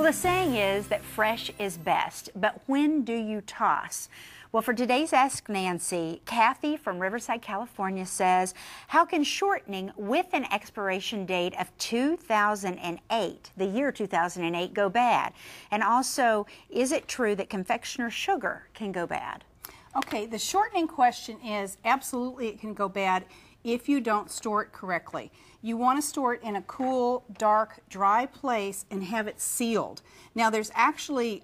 Well, the saying is that fresh is best, but when do you toss? Well, for today's Ask Nancy, Kathy from Riverside, California says, how can shortening with an expiration date of 2008, the year 2008, go bad? And also, is it true that confectioner sugar can go bad? Okay, the shortening question is absolutely it can go bad if you don't store it correctly. You want to store it in a cool, dark, dry place and have it sealed. Now there's actually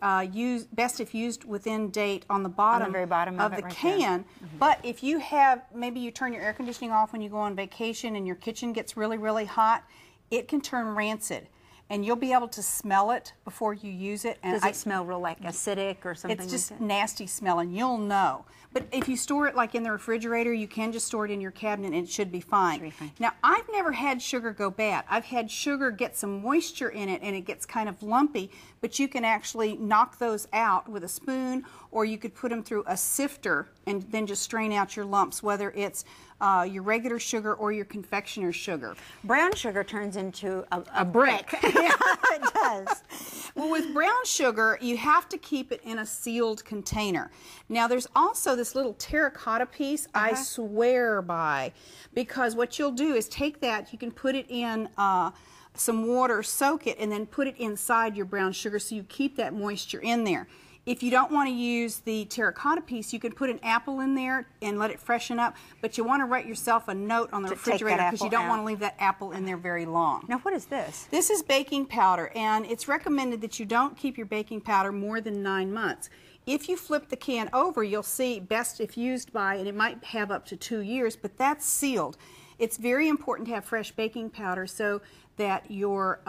best if used within date on the bottom, very bottom of the right can. But if you have, maybe you turn your air conditioning off when you go on vacation and your kitchen gets really, really hot, it can turn rancid. And you'll be able to smell it before you use it. And does it smell real like acidic or something? It's just like that? nasty smelling. You'll know. But if you store it like in the refrigerator, you can just store it in your cabinet and it should be fine. Now, I've never had sugar go bad. I've had sugar get some moisture in it and it gets kind of lumpy, but you can actually knock those out with a spoon, or you could put them through a sifter and then just strain out your lumps, whether it's your regular sugar or your confectioner's sugar. Brown sugar turns into a brick. Yeah, it does. Well, with brown sugar, you have to keep it in a sealed container. Now, there's also this little terracotta piece I swear by, because what you'll do is take that, you can put it in some water, soak it, and then put it inside your brown sugar so you keep that moisture in there. If you don't want to use the terracotta piece, you can put an apple in there and let it freshen up, but you want to write yourself a note on the refrigerator because you don't want to leave that apple in there very long. Now, what is this? This is baking powder, and it's recommended that you don't keep your baking powder more than 9 months. If you flip the can over, you'll see best if used by, and it might have up to 2 years, but that's sealed. It's very important to have fresh baking powder so that your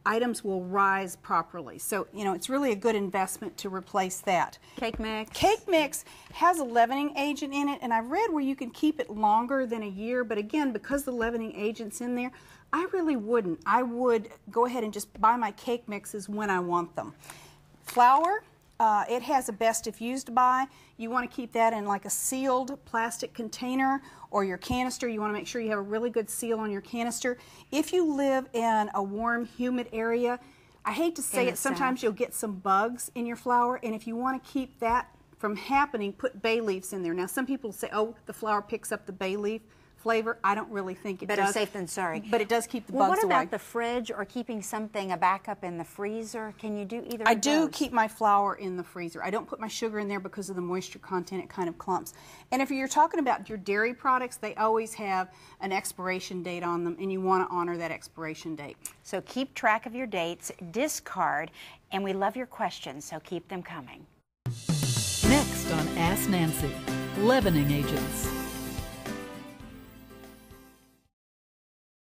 items will rise properly. So, you know, it's really a good investment to replace that. Cake mix? Cake mix has a leavening agent in it, and I read where you can keep it longer than a year, but again, because the leavening agent's in there, I really wouldn't. I would go ahead and just buy my cake mixes when I want them. Flour, it has a best if used by. You want to keep that in like a sealed plastic container or your canister. You want to make sure you have a really good seal on your canister. If you live in a warm, humid area, I hate to say it, sometimes you'll get some bugs in your flour, and if you want to keep that from happening, put bay leaves in there. Now, some people say, oh, the flour picks up the bay leaf flavor. I don't really think it does. Better safe than sorry. But it does keep the bugs away. What about the fridge or keeping something a backup in the freezer? Can you do either of those? I do keep my flour in the freezer. I don't put my sugar in there because of the moisture content. It kind of clumps. And if you're talking about your dairy products, they always have an expiration date on them, and you want to honor that expiration date. So keep track of your dates, discard, and we love your questions, so keep them coming. Next on Ask Nancy, leavening agents.